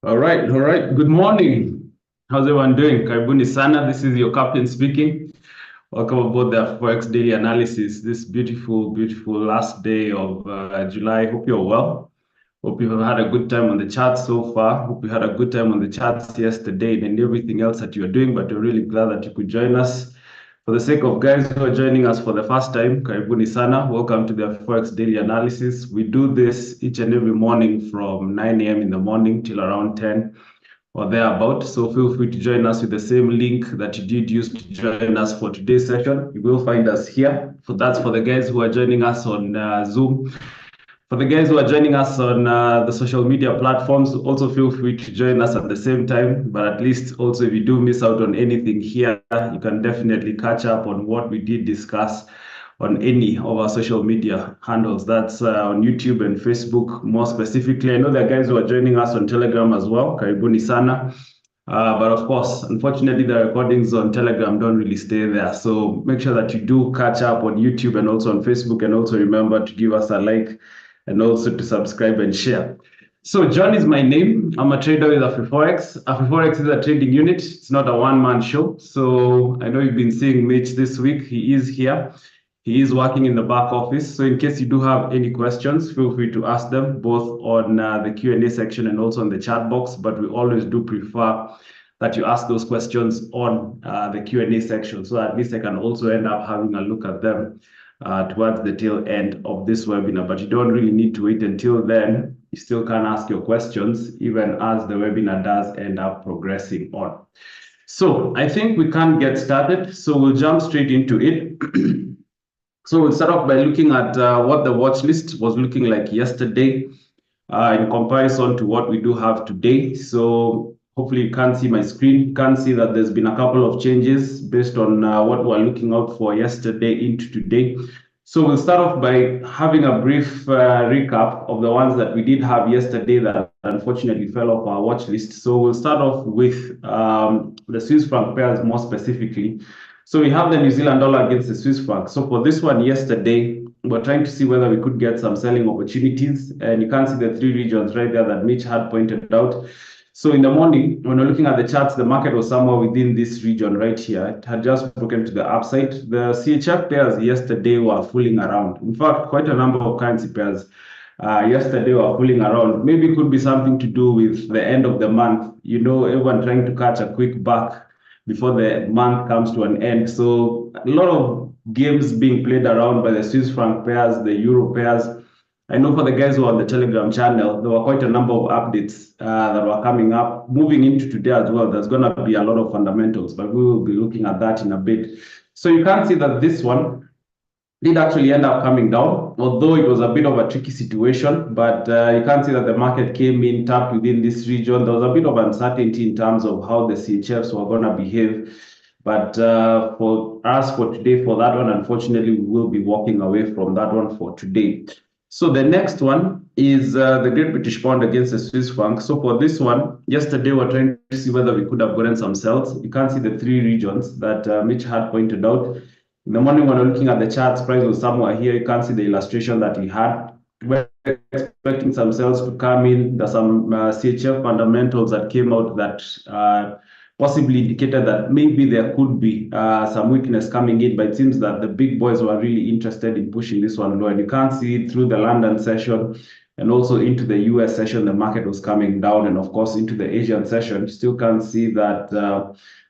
All right. Good morning. How's everyone doing? Karibuni sana. This is your captain speaking. Welcome aboard the Afriforex daily analysis. This beautiful last day of July. Hope you're well. Hope you've had a good time on the charts so far. Hope you had a good time on the charts yesterday and everything else that you're doing. But we're really glad that you could join us. For the sake of guys who are joining us for the first time, Karibuni sana. Welcome to the Afriforex daily analysis. We do this each and every morning from 9 a.m. in the morning till around 10 or thereabout. So feel free to join us with the same link that you did use to join us for today's session. You will find us here. That's for the guys who are joining us on Zoom. For the guys who are joining us on the social media platforms, also feel free to join us at the same time. But at least also if you do miss out on anything here, you can definitely catch up on what we did discuss on any of our social media handles. That's on YouTube and Facebook more specifically. I know there are guys who are joining us on Telegram as well. Karibuni sana. But of course, unfortunately, the recordings on Telegram don't really stay there. So make sure that you do catch up on YouTube and also on Facebook. And also remember to give us a like and also to subscribe and share. So John is my name. I'm a trader with Afriforex. Afriforex is a trading unit. It's not a one-man show. So I know you've been seeing Mitch this week. He is here. He is working in the back office. So in case you do have any questions, feel free to ask them both on the Q&A section and also on the chat box. But we always do prefer that you ask those questions on the Q&A section. So at least I can also end up having a look at them towards the tail end of this webinar. But you don't really need to wait until then. You still can ask your questions even as the webinar does end up progressing on. So I think we can get started. So we'll jump straight into it. So we'll start off by looking at what the watch list was looking like yesterday in comparison to what we do have today. So hopefully you can see my screen. You can see that there's been a couple of changes based on what we're looking out for yesterday into today. So we'll start off by having a brief recap of the ones that we did have yesterday that unfortunately fell off our watch list. So we'll start off with the Swiss franc pairs more specifically. So we have the New Zealand dollar against the Swiss franc. So for this one yesterday, we're trying to see whether we could get some selling opportunities. And you can see the three regions right there that Mitch had pointed out. So in the morning, when we're looking at the charts, the market was somewhere within this region right here. It had just broken to the upside. The CHF pairs yesterday were fooling around. In fact, quite a number of currency pairs yesterday were fooling around. Maybe it could be something to do with the end of the month. You know, everyone trying to catch a quick buck before the month comes to an end. So a lot of games being played around by the Swiss franc pairs, the euro pairs. I know for the guys who are on the Telegram channel, there were quite a number of updates that were coming up. Moving into today as well, there's going to be a lot of fundamentals, but we will be looking at that in a bit. So you can see that this one did actually end up coming down, although it was a bit of a tricky situation. But you can see that the market came in, tapped within this region. There was a bit of uncertainty in terms of how the CHFs were going to behave. But for us for today, for that one, unfortunately, we will be walking away from that one for today. So the next one is the Great British Pound against the Swiss franc. So for this one, yesterday we were trying to see whether we could have gotten some sells. You can see the three regions that Mitch had pointed out. In the morning, when we're looking at the charts, price was somewhere here. You can see the illustration that we had. We're expecting some sales to come in. There's some CHF fundamentals that came out that possibly indicated that maybe there could be some weakness coming in, but it seems that the big boys were really interested in pushing this one low. And you can't see it through the London session and also into the US session, the market was coming down. And of course, into the Asian session, still can't see that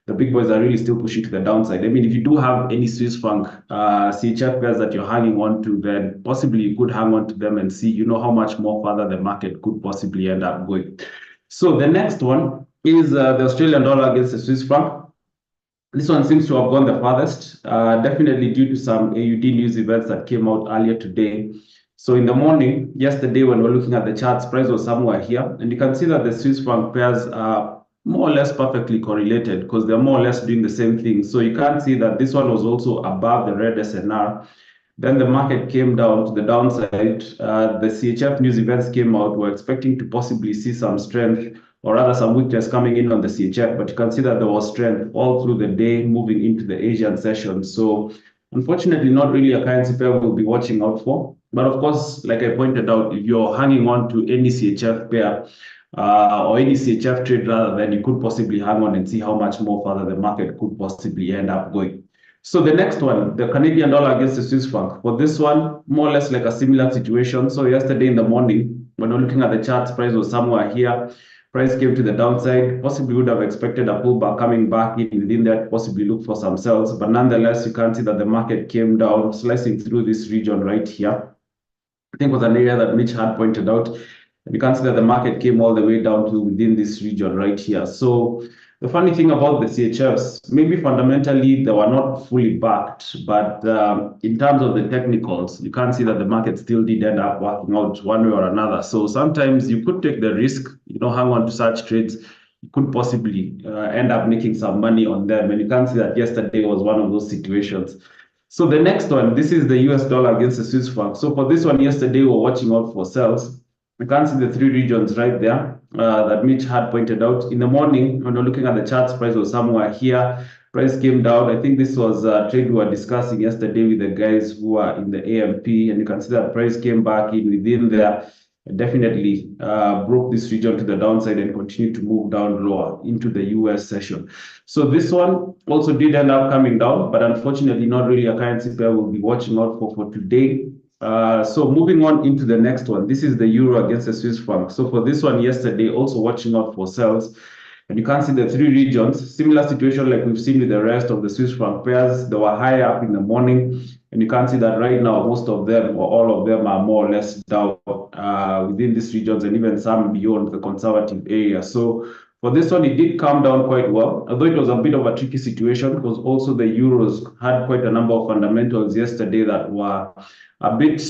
the big boys are really still pushing to the downside. I mean, if you do have any Swiss franc CHF pairs that you're hanging on to, then possibly you could hang on to them and see, you know, how much more further the market could possibly end up going. So the next one is the Australian dollar against the Swiss franc. This one seems to have gone the farthest, definitely due to some AUD news events that came out earlier today. So in the morning, yesterday, when we're looking at the charts, price was somewhere here. And you can see that the Swiss franc pairs are more or less perfectly correlated because they're more or less doing the same thing. So you can see that this one was also above the red SNR. Then the market came down to the downside. The CHF news events came out. We're expecting to possibly see some strength or rather some weakness coming in on the CHF, but you can see that there was strength all through the day moving into the Asian session. So unfortunately, not really a currency pair we'll be watching out for. But of course, like I pointed out, if you're hanging on to any CHF pair, or any CHF trade rather, then you could possibly hang on and see how much more further the market could possibly end up going. So the next one, the Canadian dollar against the Swiss franc. For this one, more or less like a similar situation. So yesterday in the morning, when we're looking at the charts, price was somewhere here. Price came to the downside, possibly would have expected a pullback coming back in within that, possibly look for some sells. But nonetheless, you can see that the market came down, slicing through this region right here. I think was an area that Mitch had pointed out. And you can see that the market came all the way down to within this region right here. So the funny thing about the CHFs, maybe fundamentally they were not fully backed, but in terms of the technicals, you can see that the market still did end up working out one way or another. So sometimes you could take the risk, hang on to such trades. You could possibly end up making some money on them. And you can see that yesterday was one of those situations. So the next one, this is the US dollar against the Swiss franc. So for this one, yesterday, we were watching out for sells. You can see the three regions right there that Mitch had pointed out. In the morning, when we're looking at the charts, price was somewhere here. Price came down. I think this was a trade we were discussing yesterday with the guys who are in the AMP. And you can see that price came back in within there. Definitely broke this region to the downside and continued to move down lower into the US session. So this one also did end up coming down, but unfortunately not really a currency pair we'll be watching out for today. So moving on into the next one, this is the euro against the Swiss franc. So for this one yesterday, also watching out for sells. And you can see the three regions, similar situation like we've seen with the rest of the Swiss franc pairs. They were high up in the morning. And you can see that right now, most of them or all of them are more or less down within these regions and even some beyond the conservative area. So for this one, it did come down quite well, although it was a bit of a tricky situation because also the euros had quite a number of fundamentals yesterday that were a bit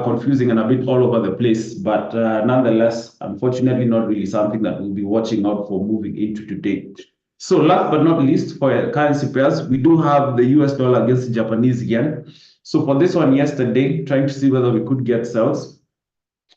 confusing and a bit all over the place. But nonetheless, unfortunately, not really something that we'll be watching out for moving into today. So last but not least, for currency pairs, we do have the US dollar against the Japanese yen. So for this one yesterday, trying to see whether we could get sells.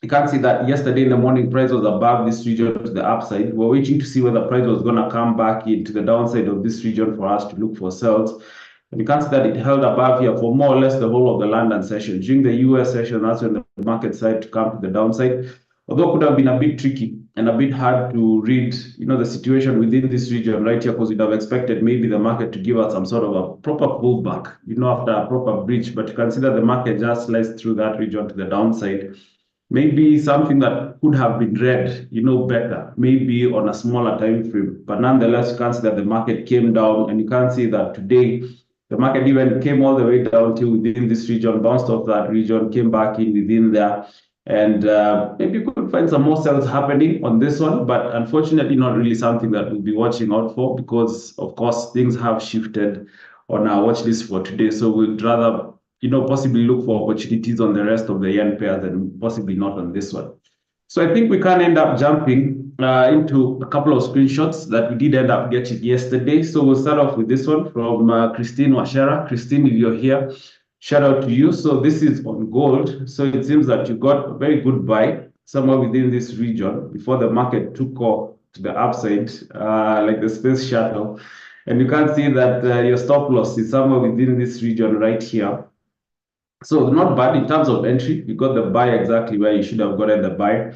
You can see that yesterday in the morning, price was above this region to the upside. We're waiting to see whether price was going to come back into the downside of this region for us to look for sells. And you can see that it held above here for more or less the whole of the London session. During the US session, that's when the market started to come to the downside. Although it could have been a bit tricky and a bit hard to read, the situation within this region right here, because we'd have expected maybe the market to give us some sort of a proper pullback, after a proper breach. But you can see that the market just sliced through that region to the downside. Maybe something that could have been read, better, maybe on a smaller time frame. But nonetheless, you can see that the market came down, and you can see that today, the market even came all the way down to within this region, bounced off that region, came back in within there. And maybe you could find some more sells happening on this one, but unfortunately, not really something that we'll be watching out for because, of course, things have shifted on our watch list for today. So we'd rather possibly look for opportunities on the rest of the yen pairs and possibly not on this one. So I think we can end up jumping into a couple of screenshots that we did end up getting yesterday. So we'll start off with this one from Christine Washera. Christine, if you're here, shout out to you. So this is on gold. So it seems that you got a very good buy somewhere within this region before the market took off to the upside, like the space shuttle. And you can see that your stop loss is somewhere within this region right here. So not bad in terms of entry. You got the buy exactly where you should have gotten the buy.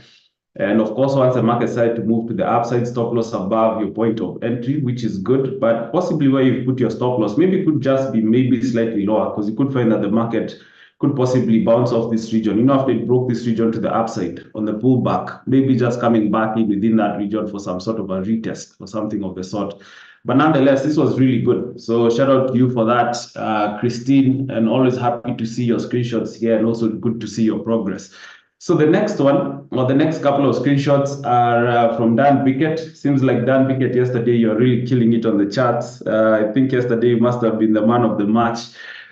And of course, once the market started to move to the upside, stop loss above your point of entry, which is good. But possibly where you put your stop loss, maybe it could just be maybe slightly lower because you could find that the market could possibly bounce off this region. After it broke this region to the upside on the pullback, maybe just coming back in within that region for some sort of a retest or something of the sort. But nonetheless, this was really good. So shout out to you for that, Christine, and always happy to see your screenshots here and also good to see your progress. So the next one, or the next couple of screenshots are from Dan Pickett. Seems like Dan Pickett yesterday, you're really killing it on the charts. I think yesterday you must have been the man of the match.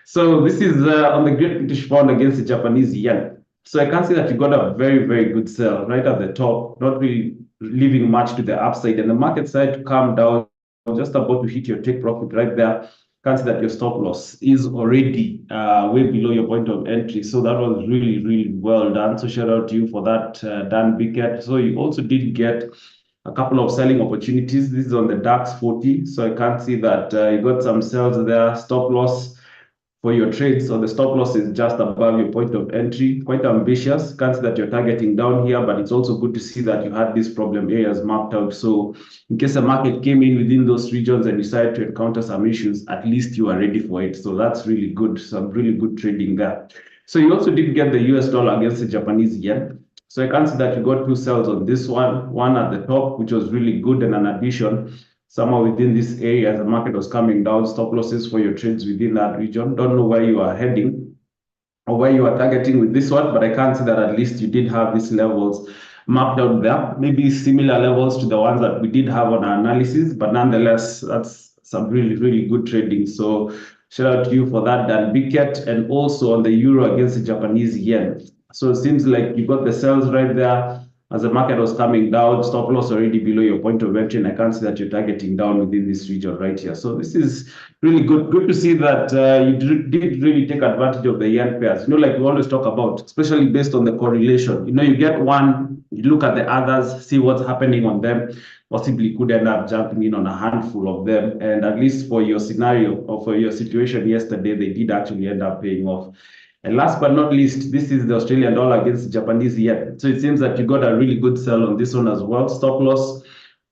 So this is on the Great British Pound against the Japanese yen. So I can see that you got a very, very good sell right at the top, not really leaving much to the upside. And the market started to come down, just about to hit your take profit right there. Can see that your stop loss is already way below your point of entry. So that was really, really well done. So shout out to you for that, Dan Bickett. So you also did get a couple of selling opportunities. This is on the DAX 40. So I can see that you got some sells there. Stop loss for your trades. So the stop loss is just above your point of entry. Quite ambitious. Can't see that you're targeting down here, but it's also good to see that you had these problem areas mapped out. So in case the market came in within those regions and decided to encounter some issues, at least you are ready for it. So that's really good. Some really good trading there. So you also did get the US dollar against the Japanese yen. So I can see that you got two sells on this one at the top, which was really good, and an addition somewhere within this area as the market was coming down. Stop losses for your trades within that region. Don't know where you are heading or where you are targeting with this one, but I can see that at least you did have these levels mapped out there, maybe similar levels to the ones that we did have on our analysis, but nonetheless, that's some really, really good trading. So shout out to you for that, Dan Bickett, and also on the euro against the Japanese yen. So it seems like you got the sells right there as the market was coming down, stop loss already below your point of entry, and I can't see that you're targeting down within this region right here. So this is really good. Good to see that you did really take advantage of the yen pairs. Like we always talk about, especially based on the correlation. You get one, you look at the others, see what's happening on them. Possibly could end up jumping in on a handful of them. And at least for your scenario or for your situation yesterday, they did actually end up paying off. And last but not least, this is the Australian dollar against the Japanese yen. So it seems that you got a really good sell on this one as well. Stop loss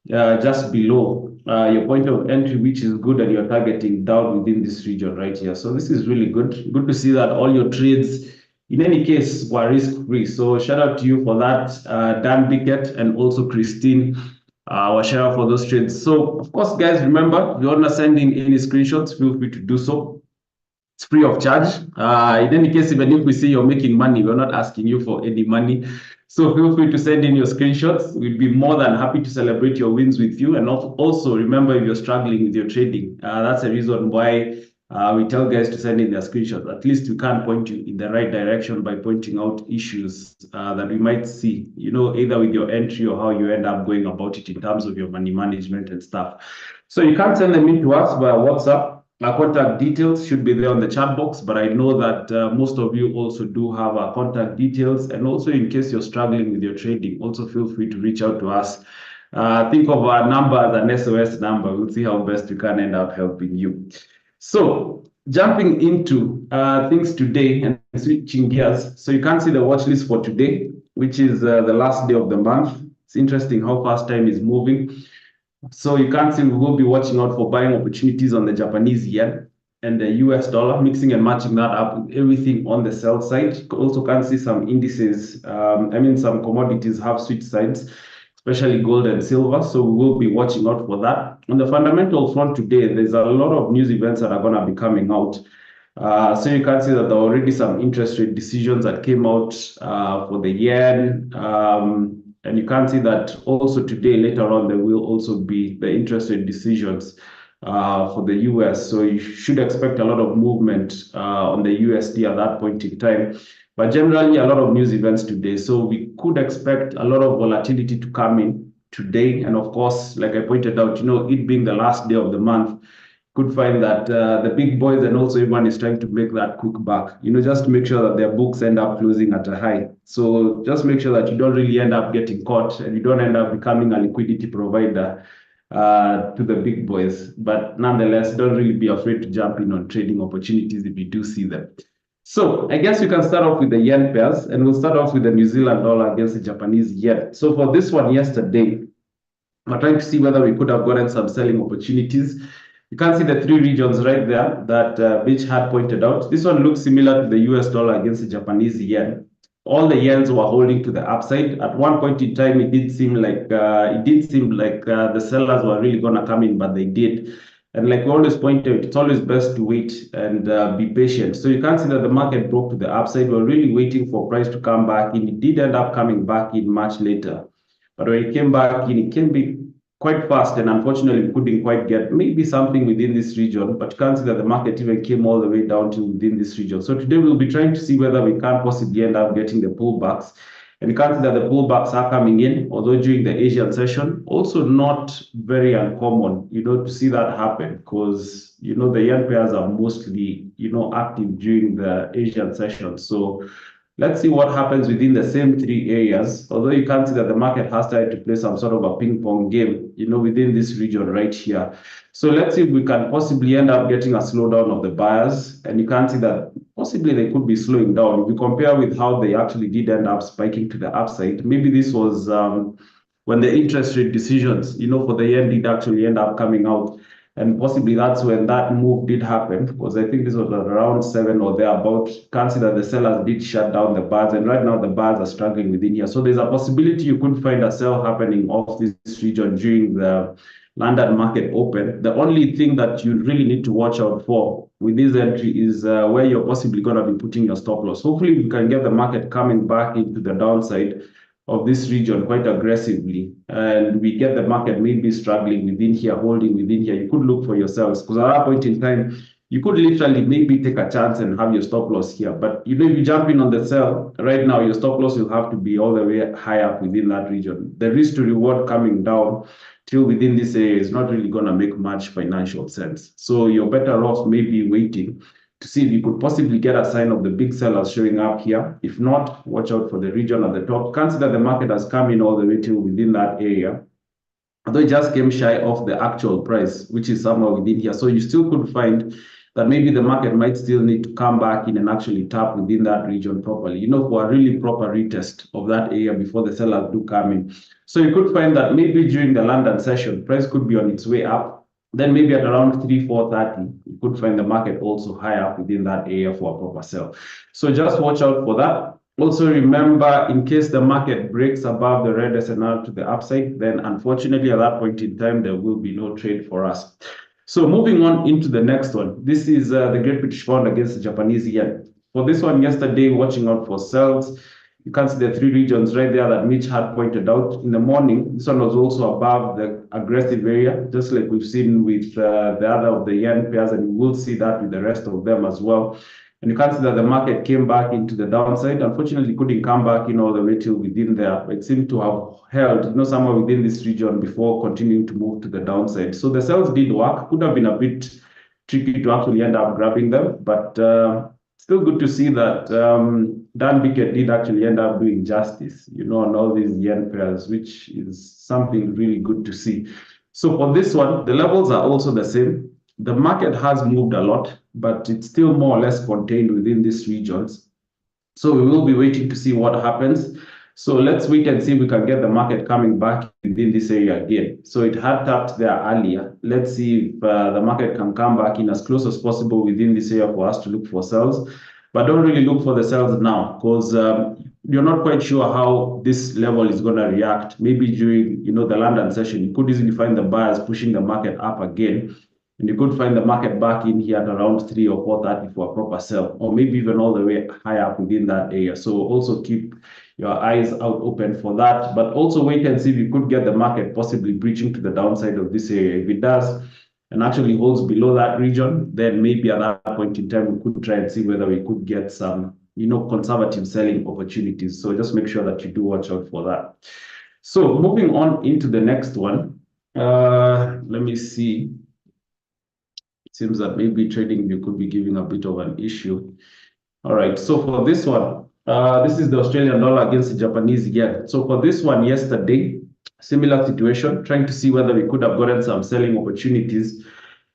just below your point of entry, which is good, and you're targeting down within this region right here. So this is really good. Good to see that all your trades, in any case, were risk-free. So shout out to you for that, Dan Bickett, and also Christine, our share for those trades. So of course, guys, remember, if you want to send in any screenshots, feel free to do so. It's free of charge. In any case, even if we see you're making money, we're not asking you for any money. So feel free to send in your screenshots. We'd be more than happy to celebrate your wins with you. And also remember, if you're struggling with your trading, that's the reason why we tell guys to send in their screenshots. At least we can point you in the right direction by pointing out issues that we might see, either with your entry or how you end up going about it in terms of your money management and stuff. So you can send them in to us via WhatsApp. Our contact details should be there on the chat box, but I know that most of you also do have our contact details. And also, in case you're struggling with your trading, also feel free to reach out to us. Think of our number as an SOS number. We'll see how best we can end up helping you. So jumping into things today and switching gears. So you can see the watch list for today, which is the last day of the month. It's interesting how fast time is moving. So you can see we will be watching out for buying opportunities on the Japanese yen and the US dollar, mixing and matching that up with everything on the sell side. You also can see some indices, some commodities have switch sides, especially gold and silver. So we will be watching out for that. On the fundamental front today, there's a lot of news events that are going to be coming out. So you can see that there are already some interest rate decisions that came out for the yen. And you can see that also today, later on, there will also be the interest rate decisions for the US. So you should expect a lot of movement on the USD at that point in time. But generally, a lot of news events today. So we could expect a lot of volatility to come in today. And of course, like I pointed out, it being the last day of the month, could find that the big boys and also everyone is trying to make that quick buck, just to make sure that their books end up closing at a high. So just make sure that you don't really end up getting caught and you don't end up becoming a liquidity provider to the big boys. But nonetheless, don't really be afraid to jump in on trading opportunities if you do see them. So I guess we can start off with the yen pairs, and we'll start off with the New Zealand dollar against the Japanese yen. So for this one yesterday, we're trying to see whether we could have gotten some selling opportunities. You can see the three regions right there that Mitch had pointed out. This one looks similar to the US dollar against the Japanese yen. All the yens were holding to the upside. At one point in time, it did seem like the sellers were really going to come in, but they did. And like we always point out, it's always best to wait and be patient. So you can see that the market broke to the upside. We're really waiting for price to come back in. It did end up coming back in much later. But when it came back in, it came quite fast, and unfortunately we couldn't quite get maybe something within this region, but you can see that the market even came all the way down to within this region. So today we'll be trying to see whether we can possibly end up getting the pullbacks, and you can see that the pullbacks are coming in, although during the Asian session, also not very uncommon, to see that happen, because, the yen pairs are mostly, active during the Asian session. So Let's see what happens within the same three areas. Although you can see that the market has started to play some sort of a ping pong game, within this region right here. So let's see if we can possibly end up getting a slowdown of the buyers. And you can see that possibly they could be slowing down. If you compare with how they actually did end up spiking to the upside, maybe this was when the interest rate decisions, for the yen did actually end up coming out. And possibly that's when that move did happen, because I think this was around 7 or thereabout. Consider the sellers did shut down the bars, and right now the bars are struggling within here. So there's a possibility you could find a sell happening off this region during the London market open. The only thing that you really need to watch out for with this entry is where you're possibly going to be putting your stop loss. Hopefully we can get the market coming back into the downside of this region quite aggressively, and we get the market maybe struggling within here, holding within here. You could look for yourselves, because at that point in time, you could literally maybe take a chance and have your stop loss here. But if you jump in on the sell right now, your stop loss will have to be all the way high up within that region. The risk to reward coming down till within this area is not really going to make much financial sense. So you're better off maybe waiting to see if you could possibly get a sign of the big sellers showing up here. If not, watch out for the region at the top. Consider the market has come in all the way to within that area, although it just came shy of the actual price, which is somewhere within here. So you still could find that maybe the market might still need to come back in and actually tap within that region properly, for a really proper retest of that area before the sellers do come in. So you could find that maybe during the London session, price could be on its way up. Then maybe at around 3-4:30, you could find the market also high up within that area for a proper sell. So just watch out for that. Also remember, in case the market breaks above the red SNR to the upside, then unfortunately at that point in time, there will be no trade for us. So moving on into the next one. This is the Great British Pound against the Japanese yen. For this one yesterday, watching out for sells. You can see the three regions right there that Mitch had pointed out in the morning. This one was also above the aggressive area, just like we've seen with the other of the yen pairs, and we will see that with the rest of them as well. And you can see that the market came back into the downside. Unfortunately, couldn't come back in all the way till within there. It seemed to have held, somewhere within this region before continuing to move to the downside. So the sells did work. Could have been a bit tricky to actually end up grabbing them, but still good to see that Dan Bickett did actually end up doing justice, on all these yen pairs, which is something really good to see. So for this one, the levels are also the same. The market has moved a lot, but it's still more or less contained within these regions. So we will be waiting to see what happens. So let's wait and see if we can get the market coming back within this area again. So it had tapped there earlier. Let's see if the market can come back in as close as possible within this area for us to look for sells. But don't really look for the sells now, because you're not quite sure how this level is going to react. Maybe during the London session, you could easily find the buyers pushing the market up again. And you could find the market back in here at around 3 or 4:30 for a proper sell, or maybe even all the way high up within that area. So also keep your eyes out open for that, but also wait and see if you could get the market possibly breaching to the downside of this area. If it does and actually holds below that region, then maybe at that point in time, we could try and see whether we could get some, conservative selling opportunities. So just make sure that you do watch out for that. So moving on into the next one, let me see. It seems that maybe trading you could be giving a bit of an issue. All right, so for this one, this is the Australian dollar against the Japanese yen. So for this one yesterday, similar situation, trying to see whether we could have gotten some selling opportunities.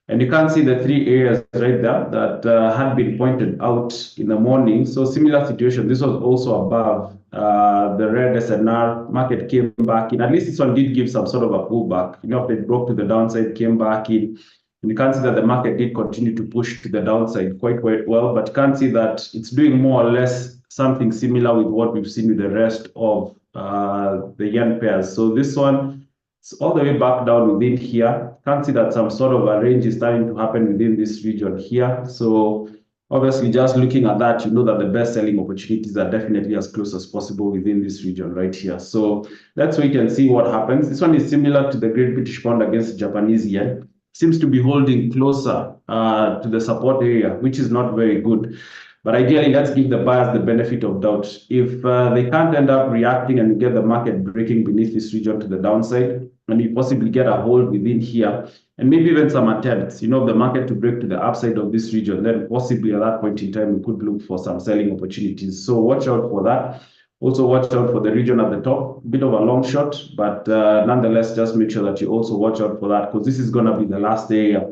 And you can see the three areas right there that had been pointed out in the morning. So similar situation, this was also above the red SNR. Market came back in. At least this one did give some sort of a pullback. If it broke to the downside, came back in. And you can see that the market did continue to push to the downside quite well, but you can see that it's doing more or less something similar with what we've seen with the rest of the yen pairs. So this one is all the way back down within here. You can see that some sort of a range is starting to happen within this region here. So obviously, just looking at that, you know that the best selling opportunities are definitely as close as possible within this region right here. So let's wait and see what happens. This one is similar to the Great British Pound against the Japanese yen. Seems to be holding closer to the support area, which is not very good. But ideally, let's give the buyers the benefit of doubt. If they can't end up reacting and get the market breaking beneath this region to the downside, and you possibly get a hold within here, and maybe even some attempts, the market to break to the upside of this region, then possibly at that point in time, we could look for some selling opportunities. So watch out for that. Also watch out for the region at the top, bit of a long shot, but nonetheless, just make sure that you also watch out for that, because this is going to be the last area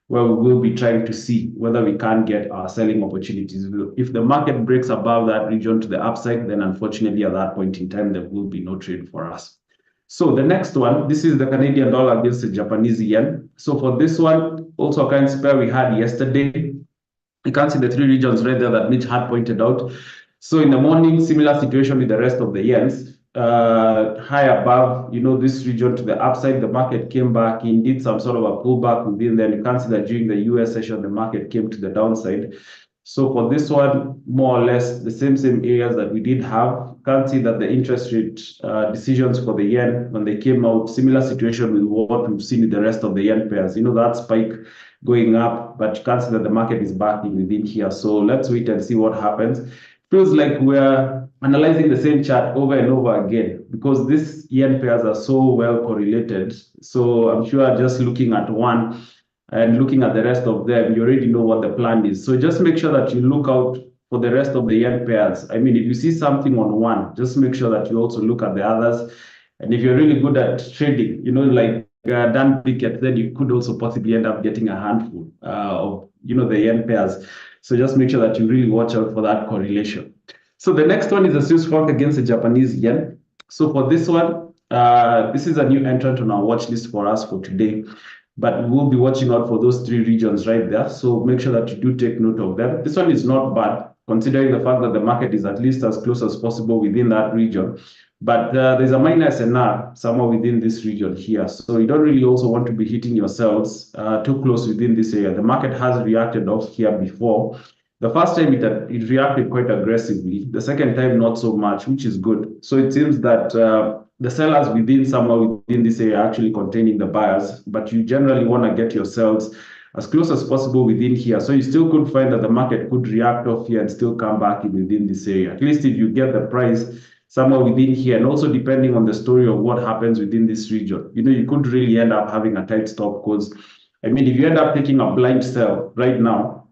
where we will be trying to see whether we can get our selling opportunities. If the market breaks above that region to the upside, then unfortunately at that point in time, there will be no trade for us. So the next one, this is the Canadian dollar against the Japanese yen. So for this one, also a kind of pair we had yesterday. You can see the three regions right there that Mitch had pointed out. So in the morning, similar situation with the rest of the yens. High above, this region to the upside, the market came back in, did some sort of a pullback within there. You can see that during the US session, the market came to the downside. So for this one, more or less the same areas that we did have. Can't see that the interest rate decisions for the yen, when they came out, similar situation with what we've seen with the rest of the yen pairs. That spike going up, but you can't see that the market is backing within here. So let's wait and see what happens. Feels like we're analyzing the same chart over and over again, because these yen pairs are so well correlated. So I'm sure just looking at one and looking at the rest of them, you already know what the plan is. So just make sure that you look out for the rest of the yen pairs. I mean, if you see something on one, just make sure that you also look at the others. And if you're really good at trading, like Dan Pickett, then you could also possibly end up getting a handful of, the yen pairs. So just make sure that you really watch out for that correlation. So the next one is the Swiss franc against the Japanese yen. So for this one, this is a new entrant on our watch list for us for today. But we'll be watching out for those three regions right there. So make sure that you do take note of them. This one is not bad, considering the fact that the market is at least as close as possible within that region. But there's a minor SNR somewhere within this region here. So you don't really also want to be hitting yourselves too close within this area. The market has reacted off here before. The first time it reacted quite aggressively. The second time, not so much, which is good. So it seems that the sellers somewhere within this area are actually containing the buyers, but you generally want to get yourselves as close as possible within here. So you still could find that the market could react off here and still come back within this area. At least if you get the price somewhere within here, and also depending on the story of what happens within this region, you could really end up having a tight stop, because I mean, if you end up taking a blind sell right now,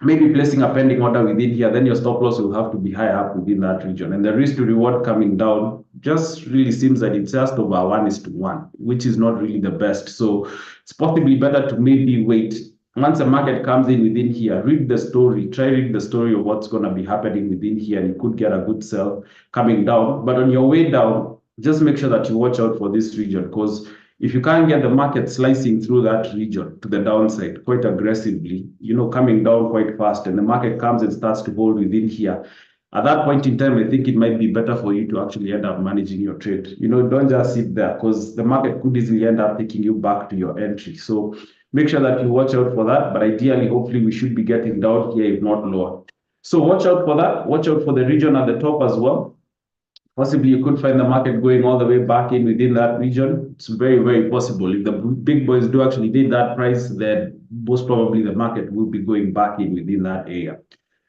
maybe placing a pending order within here, then your stop loss will have to be high up within that region. And the risk to reward coming down just really seems that it's just over 1:1, which is not really the best. So it's possibly better to maybe wait. Once the market comes in within here, read the story, read the story of what's going to be happening within here, and you could get a good sell coming down. But on your way down, just make sure that you watch out for this region, because if you can't get the market slicing through that region to the downside quite aggressively, coming down quite fast, and the market comes and starts to hold within here, at that point in time, I think it might be better for you to actually end up managing your trade. Don't just sit there, because the market could easily end up taking you back to your entry. So make sure that you watch out for that. But ideally, hopefully, we should be getting down here, if not lower. So watch out for that. Watch out for the region at the top as well. Possibly you could find the market going all the way back in within that region. It's very, very possible. If the big boys do actually need that price, then most probably the market will be going back in within that area.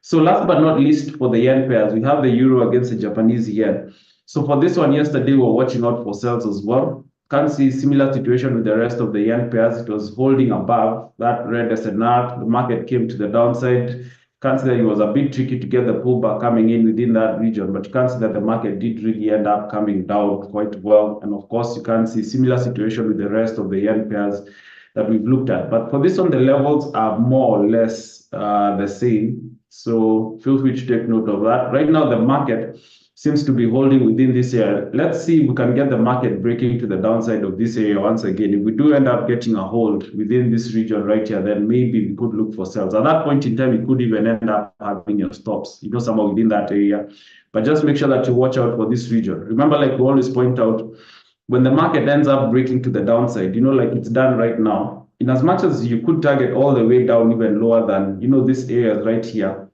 So last but not least, for the yen pairs, we have the euro against the Japanese yen. So for this one, yesterday, we were watching out for sales as well. Can't see similar situation with the rest of the yen pairs. It was holding above that red SNR. The market came to the downside. Can't see that it was a bit tricky to get the pullback coming in within that region, but you can see that the market did really end up coming down quite well. And of course, you can see similar situation with the rest of the yen pairs that we've looked at. But for this one, the levels are more or less the same. So feel free to take note of that. Right now, the market seems to be holding within this area. Let's see if we can get the market breaking to the downside of this area once again. If we do end up getting a hold within this region right here, then maybe we could look for sales. At that point in time, you could even end up having your stops, somewhere within that area. But just make sure that you watch out for this region. Remember, like we always point out, when the market ends up breaking to the downside, like it's done right now, in as much as you could target all the way down even lower than, this area right here,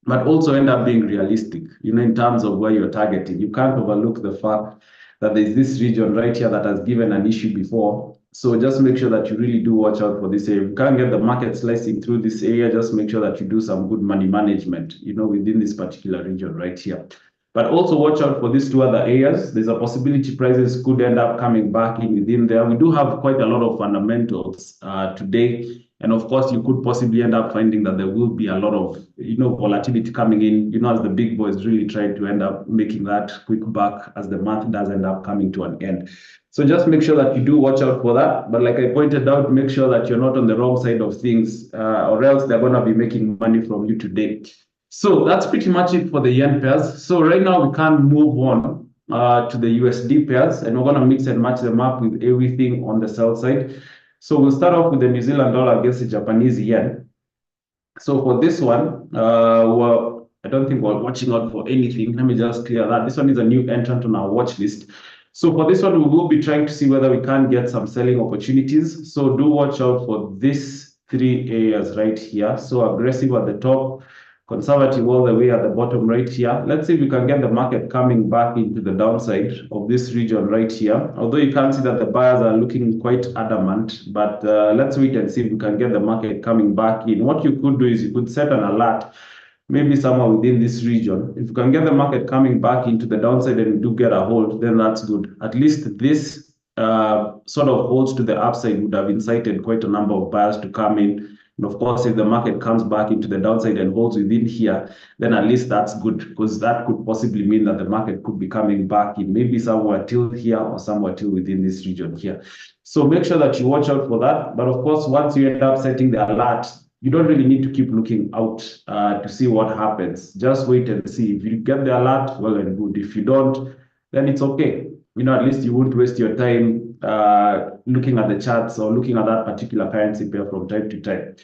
but also end up being realistic, in terms of where you're targeting. You can't overlook the fact that there's this region right here that has given an issue before. So just make sure that you really do watch out for this area. If you can't get the market slicing through this area, just make sure that you do some good money management, within this particular region right here. But also watch out for these two other areas. There's a possibility prices could end up coming back in within there. We do have quite a lot of fundamentals today. And of course, you could possibly end up finding that there will be a lot of, volatility coming in, as the big boys really try to end up making that quick buck as the month does end up coming to an end. So just make sure that you do watch out for that. But like I pointed out, make sure that you're not on the wrong side of things, or else they're going to be making money from you today. So that's pretty much it for the yen pairs. So right now we can move on to the USD pairs, and we're going to mix and match them up with everything on the sell side. So we'll start off with the New Zealand dollar against the Japanese yen. So for this one, I don't think we're watching out for anything. Let me just clear that. This one is a new entrant on our watch list. So for this one, we will be trying to see whether we can get some selling opportunities. So do watch out for these three areas right here. So aggressive at the top, conservative all the way at the bottom right here. Let's see if we can get the market coming back into the downside of this region right here. Although you can see that the buyers are looking quite adamant, but let's wait and see if we can get the market coming back in. What you could do is you could set an alert, maybe somewhere within this region. If you can get the market coming back into the downside and we do get a hold, then that's good. At least this sort of holds to the upside would have incited quite a number of buyers to come in. And of course, if the market comes back into the downside and holds within here, then at least that's good, because that could possibly mean that the market could be coming back in maybe somewhere till here or somewhere till within this region here. So make sure that you watch out for that. But of course, once you end up setting the alert, you don't really need to keep looking out to see what happens. Just wait and see. If you get the alert, well and good. If you don't, then it's okay. At least you won't waste your time looking at the charts or looking at that particular currency pair from time to time.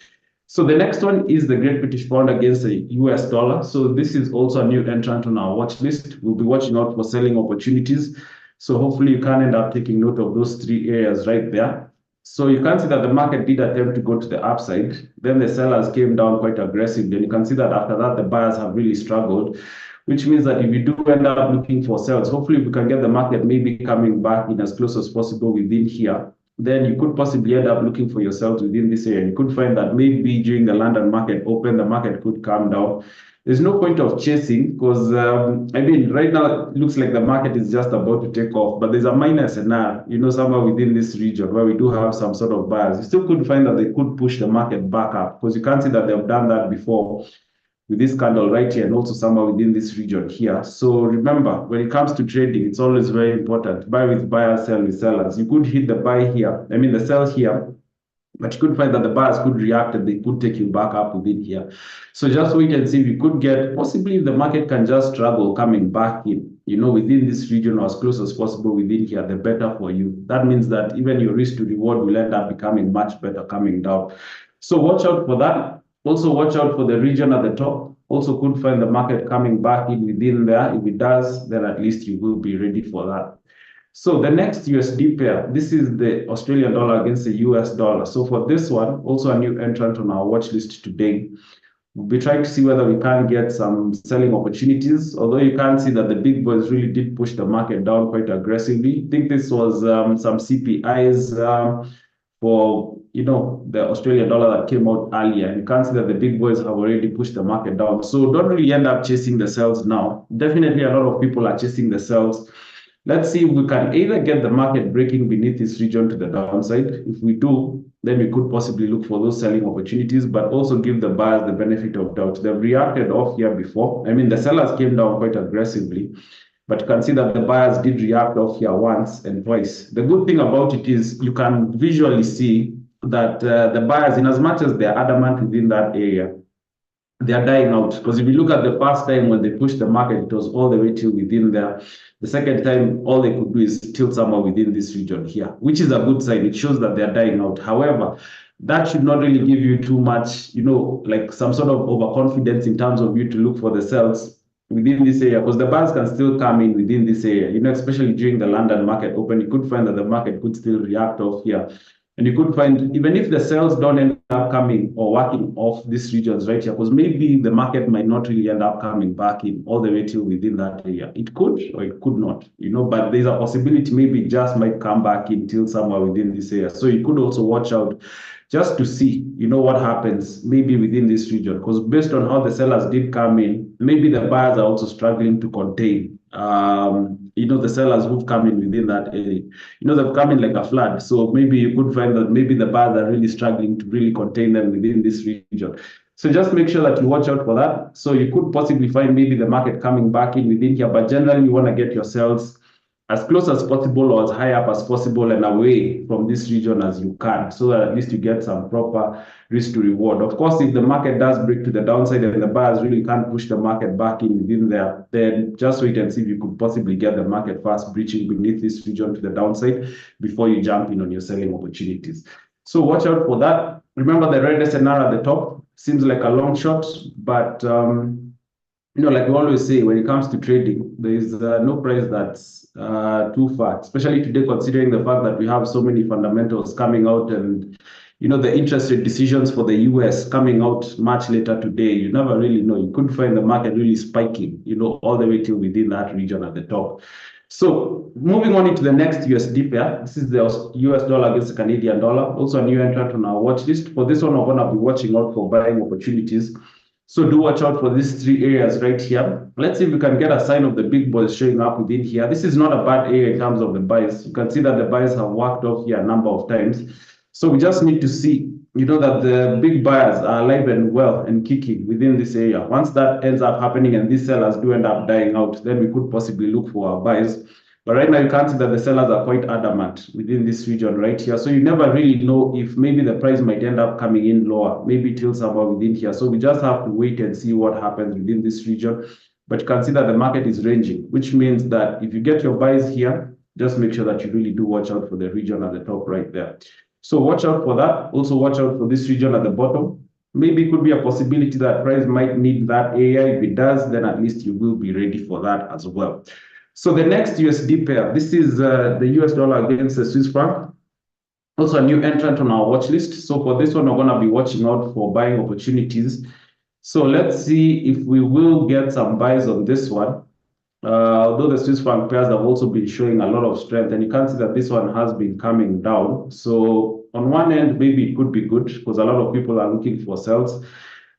So the next one is the Great British Pound against the US dollar. So this is also a new entrant on our watch list. We'll be watching out for selling opportunities. So hopefully you can end up taking note of those three areas right there. So you can see that the market did attempt to go to the upside. Then the sellers came down quite aggressively. And you can see that after that, the buyers have really struggled, which means that if you do end up looking for sales, hopefully we can get the market maybe coming back in as close as possible within here. Then you could possibly end up looking for yourselves within this area. You could find that maybe during the London market open, the market could come down. There's no point of chasing because, right now it looks like the market is just about to take off, but there's a minor scenario, somewhere within this region where we do have some sort of buyers. You still could find that they could push the market back up because you can see that they've done that before with this candle right here and also somewhere within this region here. So remember, when it comes to trading, it's always very important. Buy with buyers, sell with sellers. You could hit the buy here, the sell here, but you could find that the buyers could react and they could take you back up within here. So just wait and see if you could get, possibly if the market can just struggle coming back in, within this region or as close as possible within here, the better for you. That means that even your risk to reward will end up becoming much better coming down. So watch out for that. Also watch out for the region at the top. Also could find the market coming back in within there. If it does, then at least you will be ready for that. So the next USD pair, this is the Australian dollar against the US dollar. So for this one, also a new entrant on our watch list today. We'll be trying to see whether we can get some selling opportunities, although you can see that the big boys really did push the market down quite aggressively. I think this was some CPIs for the Australian dollar that came out earlier. And you can see that the big boys have already pushed the market down. So don't really end up chasing the sells now. Definitely a lot of people are chasing the sells. Let's see if we can either get the market breaking beneath this region to the downside. If we do, then we could possibly look for those selling opportunities, but also give the buyers the benefit of doubt. They've reacted off here before. The sellers came down quite aggressively, but you can see that the buyers did react off here once and twice. The good thing about it is you can visually see that the buyers, in as much as they're adamant within that area, they're dying out. Because if you look at the first time when they pushed the market, it was all the way till within there. The second time, all they could do is tilt somewhere within this region here, which is a good sign. It shows that they're dying out. However, that should not really give you too much, like some sort of overconfidence in terms of you to look for the sells within this area, because the buyers can still come in within this area, especially during the London market open. You could find that the market could still react off here And you could find, even if the sales don't end up coming or working off these regions right here, because maybe the market might not really end up coming back in all the way till within that area. It could or it could not, but there's a possibility maybe it just might come back in till somewhere within this area. So you could also watch out just to see, what happens maybe within this region, because based on how the sellers did come in, maybe the buyers are also struggling to contain, the sellers who've come in within that area. They've come in like a flood. So maybe you could find that maybe the buyers are really struggling to really contain them within this region. So just make sure that you watch out for that. So you could possibly find maybe the market coming back in within here, but generally you want to get your sales as close as possible or as high up as possible and away from this region as you can, so that at least you get some proper risk to reward. Of course, if the market does break to the downside and the buyers really can't push the market back in within there, then just wait and see if you could possibly get the market fast breaching beneath this region to the downside before you jump in on your selling opportunities. So watch out for that. Remember the red SNR at the top seems like a long shot, but like we always say, when it comes to trading, there is no price that's too far, especially today, considering the fact that we have so many fundamentals coming out and, the interest rate decisions for the US coming out much later today. You never really know. You could find the market really spiking, all the way till within that region at the top. So moving on into the next USD pair, this is the US dollar against the Canadian dollar, also a new entrant on our watch list. For this one, we're going to be watching out for buying opportunities. So do watch out for these three areas right here. Let's see if we can get a sign of the big boys showing up within here. This is not a bad area in terms of the buys. You can see that the buys have worked off here a number of times. So we just need to see, that the big buyers are alive and well and kicking within this area. Once that ends up happening and these sellers do end up dying out, then we could possibly look for our buys. But right now, you can't see that the sellers are quite adamant within this region right here. So you never really know if maybe the price might end up coming in lower, maybe till somewhere within here. So we just have to wait and see what happens within this region. But you can see that the market is ranging, which means that if you get your buys here, just make sure that you really do watch out for the region at the top right there. So watch out for that. Also watch out for this region at the bottom. Maybe it could be a possibility that price might need that area. If it does, then at least you will be ready for that as well. So the next USD pair, this is the US dollar against the Swiss franc. Also a new entrant on our watch list. So for this one, we're going to be watching out for buying opportunities. So let's see if we will get some buys on this one. Although the Swiss franc pairs have also been showing a lot of strength, and you can see that this one has been coming down. So on one end, maybe it could be good because a lot of people are looking for sells.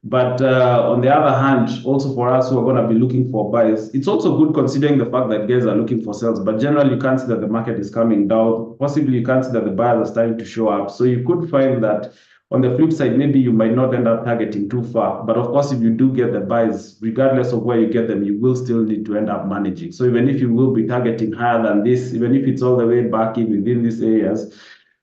But on the other hand, also for us who are going to be looking for buys, it's also good considering the fact that guys are looking for sales. But generally, you can't see that the market is coming down. Possibly, you can't see that the buyers are starting to show up. So you could find that on the flip side, maybe you might not end up targeting too far. But of course, if you do get the buys, regardless of where you get them, you will still need to end up managing. So even if you will be targeting higher than this, even if it's all the way back in within these areas,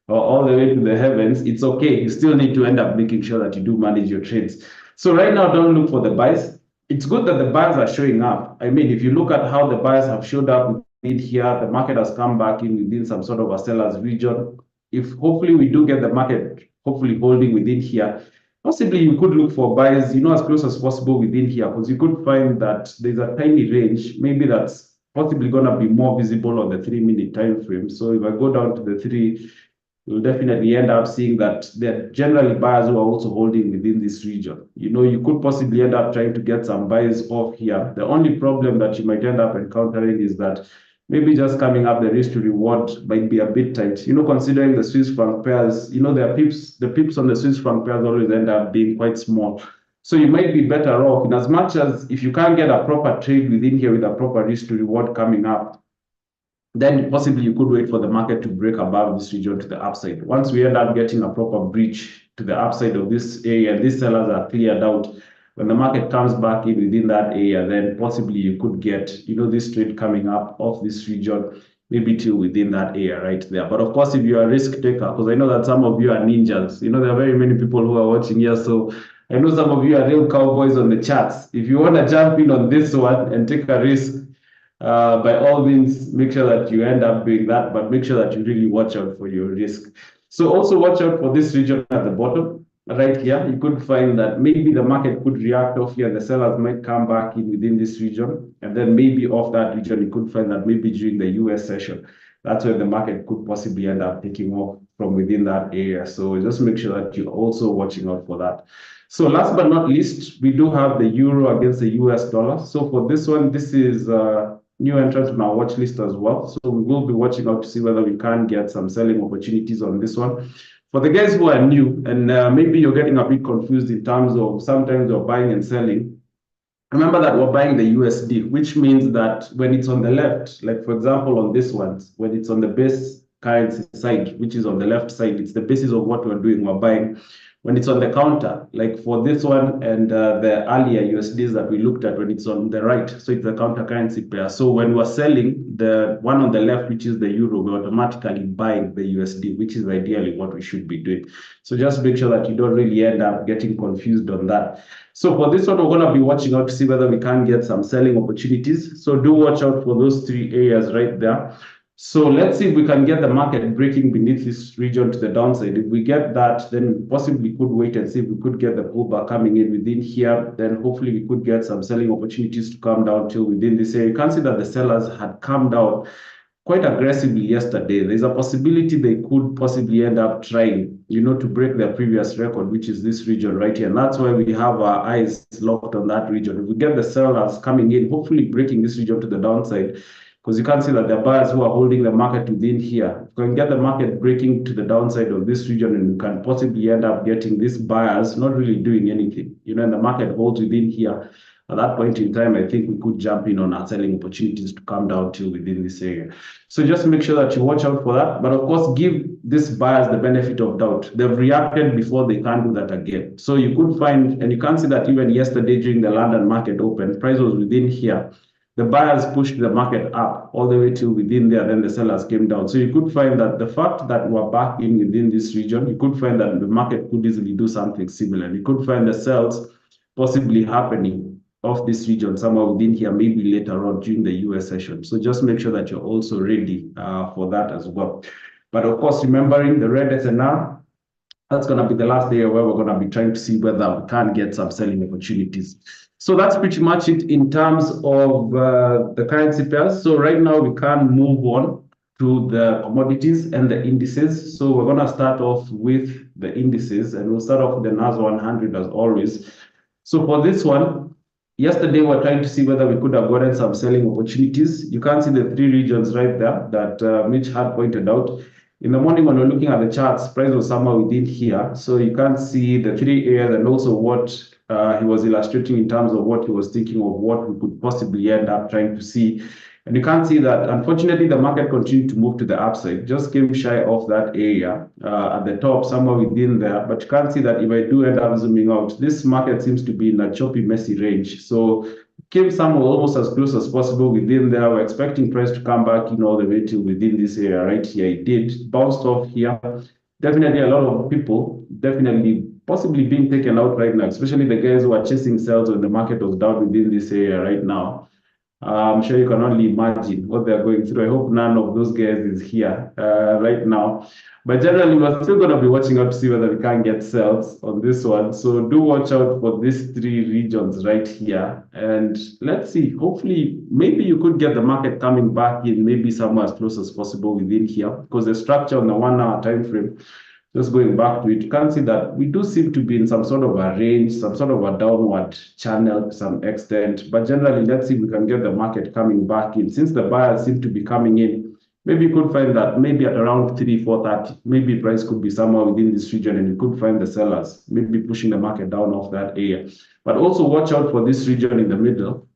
or all the way to the heavens, it's okay. You still need to end up making sure that you do manage your trades. So right now, don't look for the buys. It's good that the buyers are showing up. I mean, if you look at how the buyers have showed up within here, the market has come back in within some sort of a seller's region. If hopefully we do get the market hopefully holding within here, possibly you could look for buys, as close as possible within here, because you could find that there's a tiny range, maybe that's possibly going to be more visible on the 3-minute time frame. So if I go down to the 3, you'll definitely end up seeing that there are generally buyers who are also holding within this region. You could possibly end up trying to get some buys off here. The only problem that you might end up encountering is that maybe just coming up the risk to reward might be a bit tight. Considering the Swiss franc pairs, the pips on the Swiss franc pairs always end up being quite small. So you might be better off in as much as if you can't get a proper trade within here with a proper risk to reward coming up, then possibly you could wait for the market to break above this region to the upside. Once we end up getting a proper breach to the upside of this area, these sellers are cleared out. When the market comes back in within that area, then possibly you could get, this trade coming up off this region, maybe till within that area right there. But of course, if you're a risk taker, because I know that some of you are ninjas, there are very many people who are watching here. So I know some of you are real cowboys on the charts. If you want to jump in on this one and take a risk, by all means, make sure that you end up doing that, but make sure that you really watch out for your risk. So also watch out for this region at the bottom. Right here, you could find that maybe the market could react off here, and the sellers might come back in within this region, and then maybe off that region, you could find that maybe during the US session, that's where the market could possibly end up taking off from within that area. So just make sure that you're also watching out for that. So last but not least, we do have the euro against the US dollar. So for this one, this is new entrant on our watch list as well. So we will be watching out to see whether we can get some selling opportunities on this one. For the guys who are new and maybe you're getting a bit confused in terms of sometimes you're buying and selling, remember that we're buying the USD, which means that when it's on the left, like for example, on this one, when it's on the base currency side, which is on the left side, it's the basis of what we're doing, we're buying. When it's on the counter, like for this one and the earlier USDs that we looked at, when it's on the right, so it's the counter currency pair. So when we're selling the one on the left, which is the euro, we're automatically buying the USD, which is ideally what we should be doing. So just make sure that you don't really end up getting confused on that. So for this one, we're going to be watching out to see whether we can get some selling opportunities. So do watch out for those three areas right there. So let's see if we can get the market breaking beneath this region to the downside. If we get that, then possibly could wait and see if we could get the pullback coming in within here. Then hopefully we could get some selling opportunities to come down till within this area. You can see that the sellers had come down quite aggressively yesterday. There's a possibility they could possibly end up trying, to break their previous record, which is this region right here. And that's why we have our eyes locked on that region. If we get the sellers coming in, hopefully breaking this region to the downside, because you can see that the buyers who are holding the market within here can get the market breaking to the downside of this region, and you can possibly end up getting these buyers not really doing anything, and the market holds within here. At that point in time, I think we could jump in on our selling opportunities to come down to within this area. So just make sure that you watch out for that. But of course, give these buyers the benefit of doubt. They've reacted before, they can't do that again. So you could find, and you can see that even yesterday during the London market open, price was within here. The buyers pushed the market up all the way till within there, then the sellers came down. So you could find that the fact that we're back in within this region, you could find that the market could easily do something similar. You could find the sales possibly happening off this region somewhere within here, maybe later on during the US session. So just make sure that you're also ready for that as well. But of course, remembering the red SNR, that's going to be the last area where we're going to be trying to see whether we can get some selling opportunities. So that's pretty much it in terms of the currency pairs. So right now we can move on to the commodities and the indices. So we're going to start off with the indices, and we'll start off with the NAS 100 as always. So for this one, yesterday we were trying to see whether we could have gotten some selling opportunities. You can see the three regions right there that Mitch had pointed out. In the morning when we're looking at the charts, price was somewhere within here. So you can see the three areas and also what he was illustrating in terms of what he was thinking of what we could possibly end up trying to see. And you can see that, unfortunately, the market continued to move to the upside, just came shy of that area at the top, somewhere within there. But you can see that if I do end up zooming out, this market seems to be in a choppy, messy range. So came somewhere almost as close as possible within there. We're expecting price to come back, all the way to within this area right here. It did, bounced off here. Definitely a lot of people, definitely possibly being taken out right now, especially the guys who are chasing sales when the market was down within this area right now. I'm sure you can only imagine what they're going through. I hope none of those guys is here right now. But generally, we're still going to be watching out to see whether we can get sales on this one. So do watch out for these three regions right here. And let's see, hopefully, maybe you could get the market coming back in maybe somewhere as close as possible within here, because the structure on the 1 hour time frame, just going back to it, you can see that we do seem to be in some sort of a range, some sort of a downward channel to some extent. But generally, let's see if we can get the market coming back in. Since the buyers seem to be coming in, maybe you could find that maybe at around 430, maybe price could be somewhere within this region, and you could find the sellers maybe pushing the market down off that area. But also watch out for this region in the middle.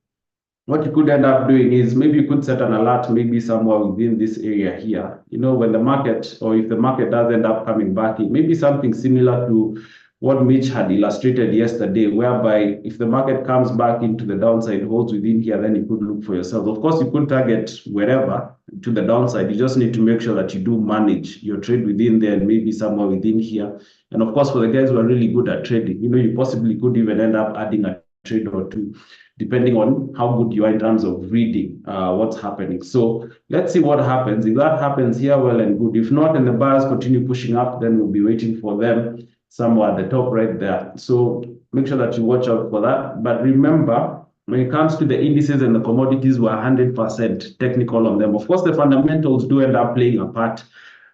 What you could end up doing is maybe you could set an alert maybe somewhere within this area here. When the market, or if the market does end up coming back in, maybe something similar to what Mitch had illustrated yesterday, whereby if the market comes back into the downside, holds within here, then you could look for yourself. Of course, you could target wherever to the downside. You just need to make sure that you do manage your trade within there and maybe somewhere within here. And of course, for the guys who are really good at trading, you possibly could even end up adding a trade or two, depending on how good you are in terms of reading what's happening. So let's see what happens. If that happens here, well and good. If not, and the buyers continue pushing up, then we'll be waiting for them somewhere at the top right there. So make sure that you watch out for that. But remember, when it comes to the indices and the commodities, we're 100% technical on them. Of course, the fundamentals do end up playing a part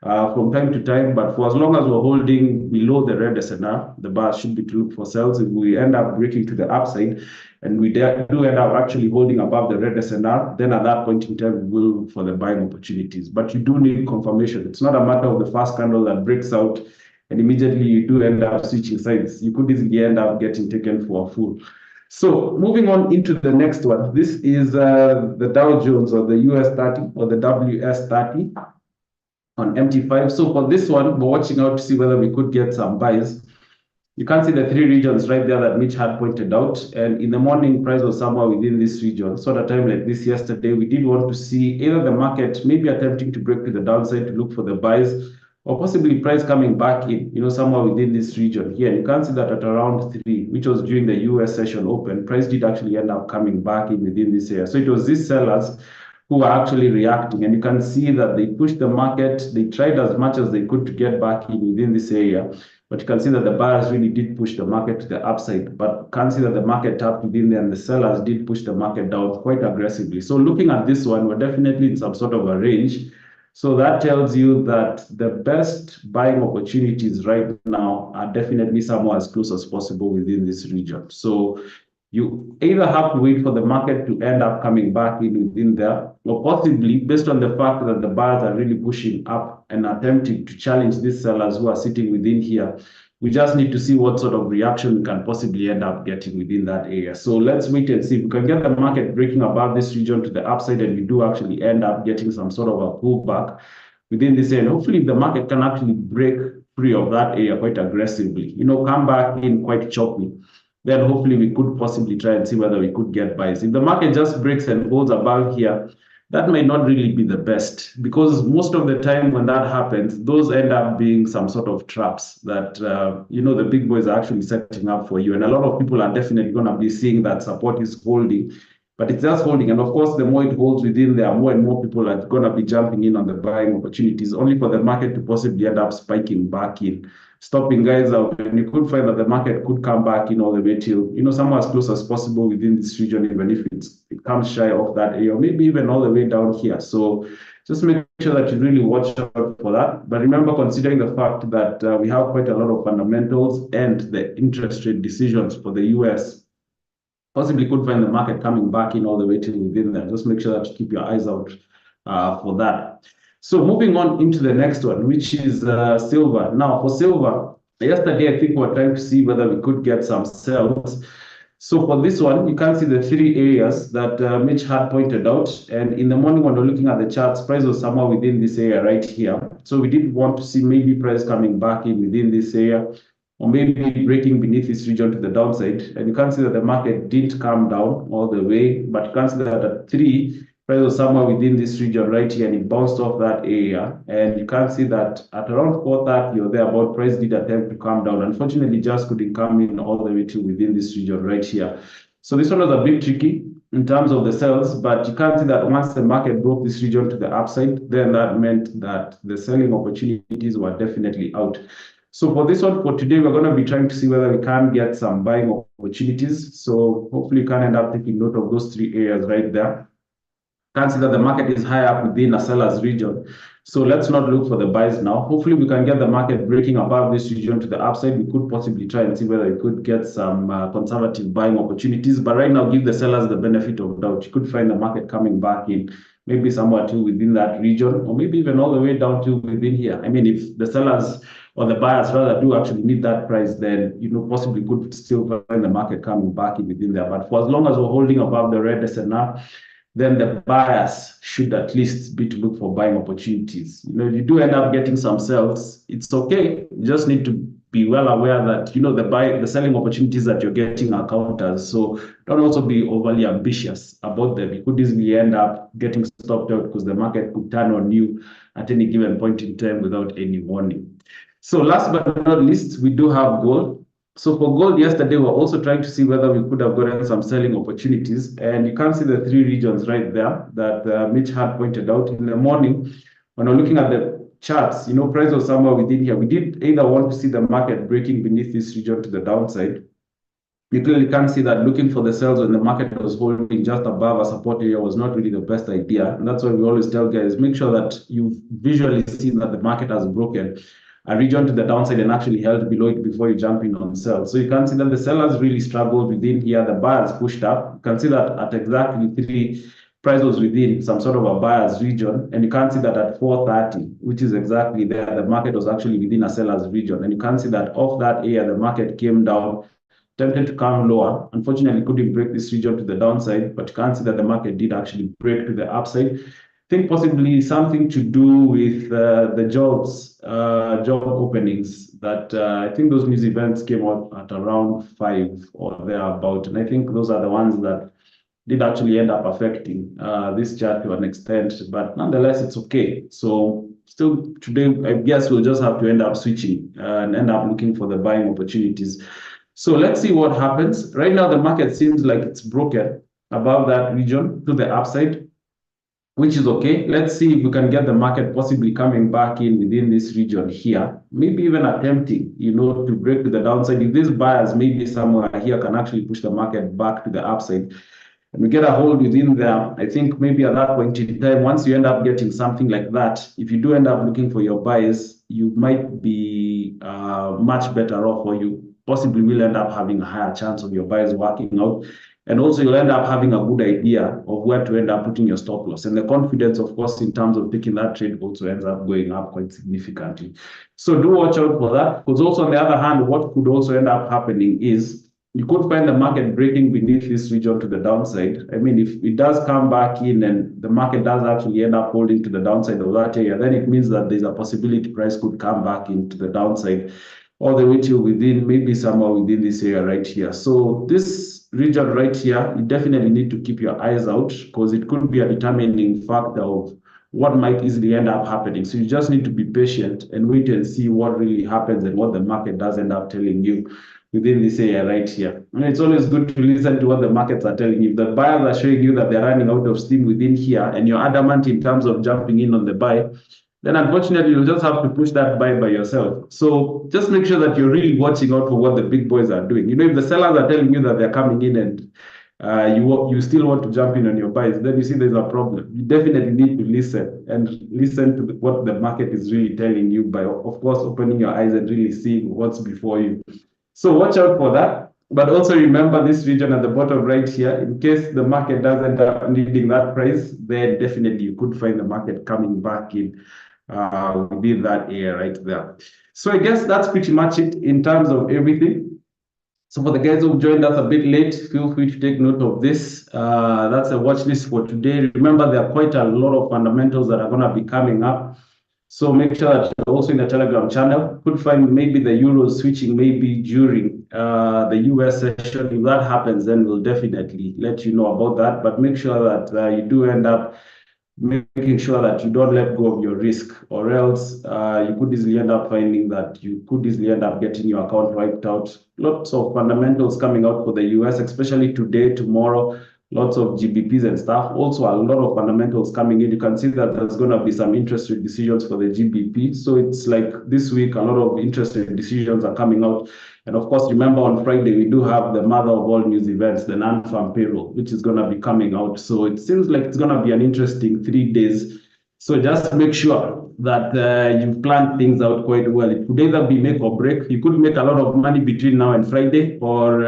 from time to time, but for as long as we're holding below the red SNR, the bar should be to look for sales. If we end up breaking to the upside and we do end up actually holding above the red SNR, then at that point in time, we will look for the buying opportunities. But you do need confirmation. It's not a matter of the first candle that breaks out and immediately you do end up switching sides. You could easily end up getting taken for a fool. So moving on into the next one, this is the Dow Jones or the US 30 or the WS 30 on MT5. So for this one, we're watching out to see whether we could get some buys. You can see the three regions right there that Mitch had pointed out. And in the morning, price was somewhere within this region. So at a time like this yesterday, we did want to see either the market maybe attempting to break to the downside to look for the buys, or possibly price coming back in, somewhere within this region here. You can see that at around 3, which was during the US session open, price did actually end up coming back in within this area. So it was these sellers who are actually reacting. And you can see that they pushed the market. They tried as much as they could to get back in within this area. But you can see that the buyers really did push the market to the upside. But you can see that the market tapped within there and the sellers did push the market down quite aggressively. So looking at this one, we're definitely in some sort of a range. So that tells you that the best buying opportunities right now are definitely somewhere as close as possible within this region. So you either have to wait for the market to end up coming back in within there, or possibly based on the fact that the buyers are really pushing up and attempting to challenge these sellers who are sitting within here. We just need to see what sort of reaction we can possibly end up getting within that area. So let's wait and see if we can get the market breaking above this region to the upside and we do actually end up getting some sort of a pullback within this area. And hopefully the market can actually break free of that area quite aggressively, come back in quite choppy. Then hopefully we could possibly try and see whether we could get buys. If the market just breaks and holds above here, that might not really be the best, because most of the time when that happens, those end up being some sort of traps that, the big boys are actually setting up for you. And a lot of people are definitely going to be seeing that support is holding, but it's just holding. And of course, the more it holds within there, more and more people are going to be jumping in on the buying opportunities, only for the market to possibly end up spiking back in, stopping guys out. And you could find that the market could come back in all the way till, somewhere as close as possible within this region, even if it comes shy of that area, or maybe even all the way down here. So just make sure that you really watch out for that. But remember, considering the fact that we have quite a lot of fundamentals and the interest rate decisions for the US, possibly could find the market coming back in all the way till within there. Just make sure that you keep your eyes out for that. So moving on into the next one, which is silver. Now for silver, yesterday I think we were trying to see whether we could get some sells. So for this one, you can see the three areas that Mitch had pointed out. And in the morning when we're looking at the charts, price was somewhere within this area right here. So we did want to see maybe price coming back in within this area, or maybe breaking beneath this region to the downside. And you can see that the market didn't come down all the way, but you can see that at 3, price was somewhere within this region right here, and it bounced off that area. And you can see that at around 4:30 or thereabout, price did attempt to come down. Unfortunately, just couldn't come in all the way to within this region right here. So this one was a bit tricky in terms of the sales, but you can see that once the market broke this region to the upside, then that meant that the selling opportunities were definitely out. So for this one, for today, we're going to be trying to see whether we can get some buying opportunities. So hopefully you can end up taking note of those 3 areas right there. You can see that the market is high up within a seller's region. So let's not look for the buys now. Hopefully we can get the market breaking above this region to the upside. We could possibly try and see whether we could get some conservative buying opportunities. But right now, give the sellers the benefit of doubt. You could find the market coming back in, maybe somewhere to within that region, or maybe even all the way down to within here. I mean, if the sellers or the buyers rather do actually need that price, then possibly could still find the market coming back in within there. But for as long as we're holding above the red SNR, then the buyers should at least be to look for buying opportunities. If you do end up getting some sells, it's okay. You just need to be well aware that the selling opportunities that you're getting are counters. So don't also be overly ambitious about them. You could easily end up getting stopped out because the market could turn on you at any given point in time without any warning. So last but not least, we do have gold. So for gold yesterday, we're also trying to see whether we could have gotten some selling opportunities. And you can see the 3 regions right there that Mitch had pointed out in the morning. When we're looking at the charts, price was somewhere within here. We did either want to see the market breaking beneath this region to the downside, you clearly can see that looking for the sells when the market was holding just above a support area was not really the best idea. And that's why we always tell guys, make sure that you've visually seen that the market has broken a region to the downside and actually held below it before you jump in on sell. So you can see that the sellers really struggled within here. The buyers pushed up. You can see that at exactly 3, price was within some sort of a buyer's region. And you can see that at 430, which is exactly there, the market was actually within a seller's region. And you can see that off that area, the market came down, tempted to come lower. Unfortunately, couldn't break this region to the downside, but you can see that the market did actually break to the upside. I think possibly something to do with the job openings that I think those news events came out at around 5 or thereabout. And I think those are the ones that did actually end up affecting this chart to an extent, but nonetheless, it's okay. So still today, I guess we'll just have to end up switching and end up looking for the buying opportunities. So let's see what happens. Right now, the market seems like it's broken above that region to the upside, which is okay. Let's see if we can get the market possibly coming back in within this region here, maybe even attempting, to break to the downside. If these buyers maybe somewhere here can actually push the market back to the upside, and we get a hold within there, I think maybe at that point in time, once you end up getting something like that, if you do end up looking for your buys, you might be much better off, or you possibly will end up having a higher chance of your buys working out. And also you'll end up having a good idea of where to end up putting your stop loss. And the confidence, of course, in terms of taking that trade also ends up going up quite significantly. So do watch out for that. Because also on the other hand, what could also end up happening is you could find the market breaking beneath this region to the downside. I mean, if it does come back in and the market does actually end up holding to the downside of that area, then it means that there's a possibility price could come back into the downside all the way to within, maybe somewhere within this area right here. So this region right here, you definitely need to keep your eyes out because it could be a determining factor of what might easily end up happening. So you just need to be patient and wait and see what really happens and what the market does end up telling you within this area right here. And it's always good to listen to what the markets are telling you. If the buyers are showing you that they're running out of steam within here and you're adamant in terms of jumping in on the buy, then unfortunately you'll just have to push that buy by yourself. So just make sure that you're really watching out for what the big boys are doing. If the sellers are telling you that they're coming in and you still want to jump in on your buys, then you see there's a problem. You definitely need to listen to what the market is really telling you by, of course, opening your eyes and really seeing what's before you. So watch out for that. But also remember this region at the bottom right here, in case the market doesn't end up needing that price, then definitely you could find the market coming back in within that area right there. So I guess that's pretty much it in terms of everything. So for the guys who joined us a bit late, feel free to take note of this. That's a watch list for today. Remember, there are quite a lot of fundamentals that are going to be coming up. So make sure that you're also in the Telegram channel. Could find maybe the Euros switching maybe during the US session. If that happens, then we'll definitely let you know about that. But make sure that you do end up making sure that you don't let go of your risk, or else you could easily end up finding that you could easily end up getting your account wiped out. Lots of fundamentals coming out for the US, especially today, tomorrow. Lots of GBPs and stuff. Also, a lot of fundamentals coming in. You can see that there's going to be some interest rate decisions for the GBP. So it's like this week, a lot of interest rate decisions are coming out. And of course, remember on Friday, we do have the mother of all news events, the non-farm payroll, which is going to be coming out. So it seems like it's going to be an interesting 3 days. So just make sure that you've planned things out quite well. It could either be make or break. You could make a lot of money between now and Friday, or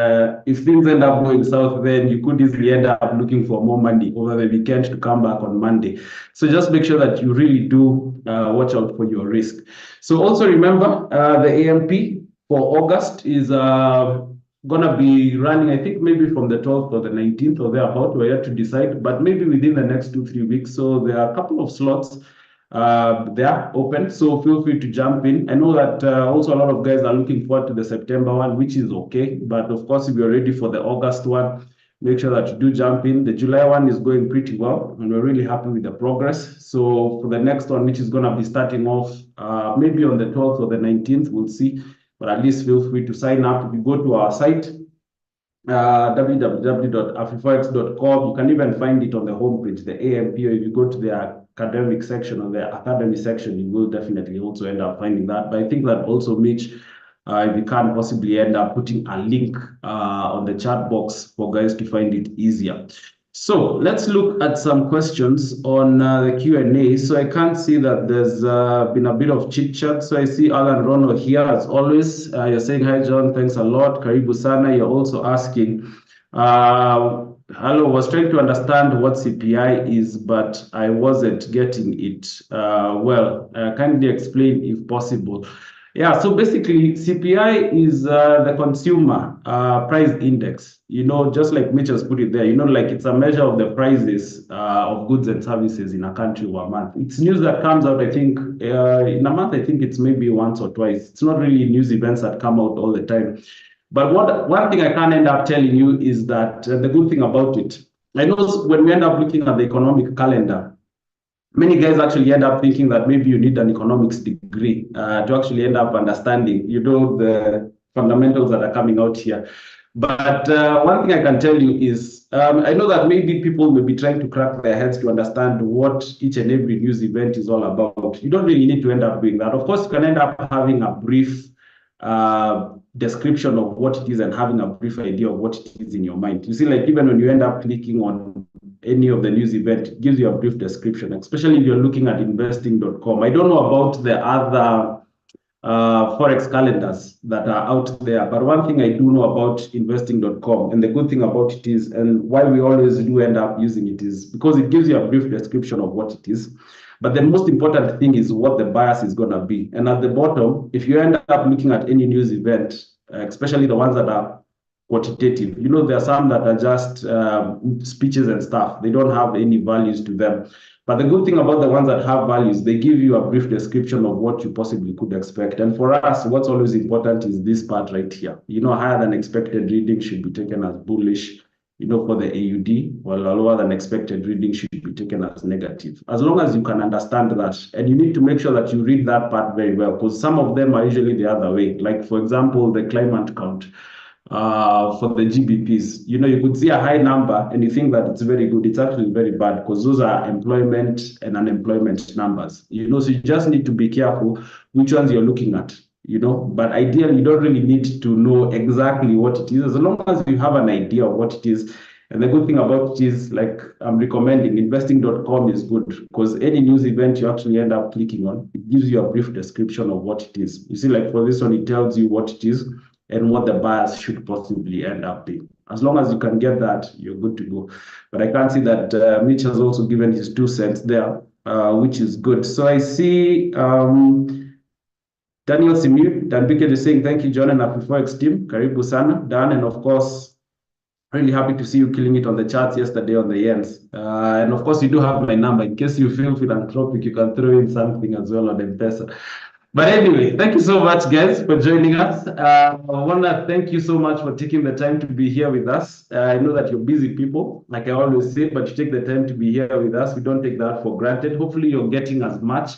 if things end up going south, then you could easily end up looking for more money over the weekend to come back on Monday. So just make sure that you really do watch out for your risk. So also remember the AMP for August is gonna be running, I think maybe from the 12th or the 19th or thereabout. We're yet to decide, but maybe within the next 2-3 weeks. So there are a couple of slots they are open, so feel free to jump in. I know that also a lot of guys are looking forward to the September one, which is okay, but of course if you're ready for the August one, make sure that you do jump in. The July one is going pretty well and we're really happy with the progress. So for the next one, which is going to be starting off maybe on the 12th or the 19th, we'll see, but at least feel free to sign up. If you go to our site, www.afriforex.com, you can even find it on the homepage, the AMP, or if you go to the academic section or the academy section, you will definitely also end up finding that. But I think that also Mitch if you can possibly end up putting a link on the chat box for guys to find it easier. So let's look at some questions on the Q&A. So I can't see that there's been a bit of chit chat. So I see Alan Rono here as always. You're saying, hi, John, thanks a lot. Karibu sana. You're also asking, hello, was trying to understand what CPI is, but I wasn't getting it. Kindly explain if possible. Yeah, so basically CPI is the consumer price index, just like Mitch has put it there, like it's a measure of the prices of goods and services in a country or a month. It's news that comes out, I think, in a month, I think it's maybe once or twice. It's not really news events that come out all the time. But one thing I can end up telling you is that the good thing about it, I know when we end up looking at the economic calendar, many guys actually end up thinking that maybe you need an economics degree to actually end up understanding, the fundamentals that are coming out here. But one thing I can tell you is, I know that maybe people may be trying to crack their heads to understand what each and every news event is all about. You don't really need to end up doing that. Of course, you can end up having a brief description of what it is and having a brief idea of what it is in your mind. You see, like even when you end up clicking on any of the news event, it gives you a brief description, especially if you're looking at investing.com. I don't know about the other Forex calendars that are out there, but one thing I do know about investing.com, and the good thing about it is, and why we always do end up using it, is because it gives you a brief description of what it is. But the most important thing is what the bias is going to be. And at the bottom, if you end up looking at any news event, especially the ones that are quantitative, there are some that are just speeches and stuff. They don't have any values to them. But the good thing about the ones that have values, they give you a brief description of what you possibly could expect. And for us, what's always important is this part right here. Higher than expected reading should be taken as bullish. For the AUD, while lower than expected reading should be taken as negative. As long as you can understand that, and you need to make sure that you read that part very well, because some of them are usually the other way. Like, for example, the climate count for the GBPs. You could see a high number and you think that it's very good. It's actually very bad, because those are employment and unemployment numbers. So you just need to be careful which ones you're looking at. But ideally, you don't really need to know exactly what it is, as long as you have an idea of what it is. And the good thing about it is, like I'm recommending, investing.com is good, because any news event you actually end up clicking on, it gives you a brief description of what it is. You see, like for this one, it tells you what it is and what the bias should possibly end up being. As long as you can get that, you're good to go. But I can see that Mitch has also given his 2 cents there, which is good. So I see Daniel Simir, Dan Bickett is saying, thank you, John and Afriforex team. Karibu sana, Dan, and of course, really happy to see you killing it on the charts yesterday on the yens. And of course, you do have my number. In case you feel philanthropic, you can throw in something as well on M-Pesa. But anyway, thank you so much, guys, for joining us. I want to thank you so much for taking the time to be here with us. I know that you're busy people, like I always say, but you take the time to be here with us. We don't take that for granted. Hopefully, you're getting as much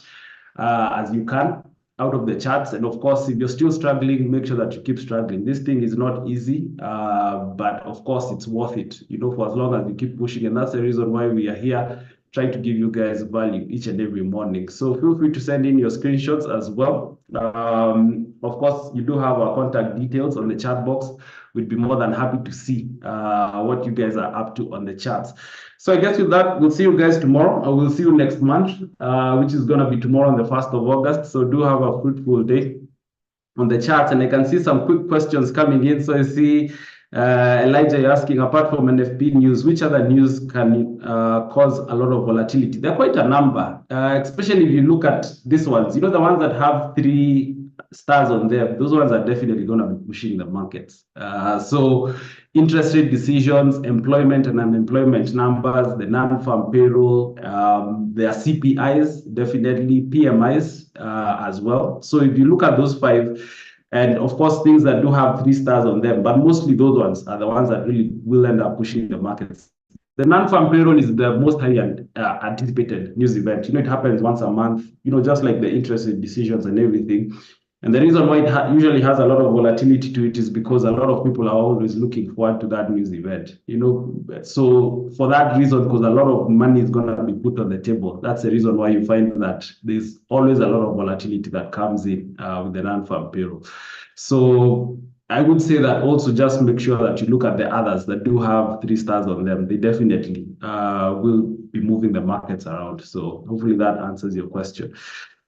as you can out of the charts. And of course, if you're still struggling, make sure that you keep struggling. This thing is not easy, but of course, it's worth it, for as long as you keep pushing. And that's the reason why we are here, trying to give you guys value each and every morning. So feel free to send in your screenshots as well. Of course, you do have our contact details on the chat box. We'd be more than happy to see what you guys are up to on the charts. So I guess with that, we'll see you guys tomorrow. I will see you next month, which is going to be tomorrow on the 1st of August. So do have a fruitful day on the charts. And I can see some quick questions coming in. So I see Elijah asking, apart from NFP news, which other news can cause a lot of volatility? There are quite a number, especially if you look at these ones. The ones that have 3 stars on there, those ones are definitely going to be pushing the markets. So interest rate decisions, employment and unemployment numbers, the non-farm payroll, there are CPIs, definitely PMIs as well. So if you look at those 5, and of course, things that do have 3 stars on them, but mostly those ones are the ones that really will end up pushing the markets. The non-farm payroll is the most highly anticipated news event. It happens once a month, just like the interest rate decisions and everything. And the reason why it usually has a lot of volatility to it is because a lot of people are always looking forward to that news event, So for that reason, because a lot of money is going to be put on the table, that's the reason why you find that there's always a lot of volatility that comes in with the non-farm payroll. So I would say that also just make sure that you look at the others that do have 3 stars on them. They definitely will be moving the markets around. So hopefully that answers your question.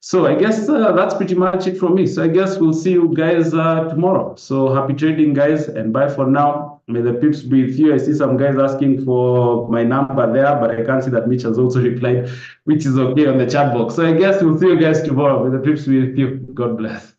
So I guess that's pretty much it from me. So I guess we'll see you guys tomorrow. So happy trading, guys, and bye for now. May the pips be with you. I see some guys asking for my number there, but I can't see that Mitch has also replied, which is okay on the chat box. So I guess we'll see you guys tomorrow. May the pips be with you. God bless.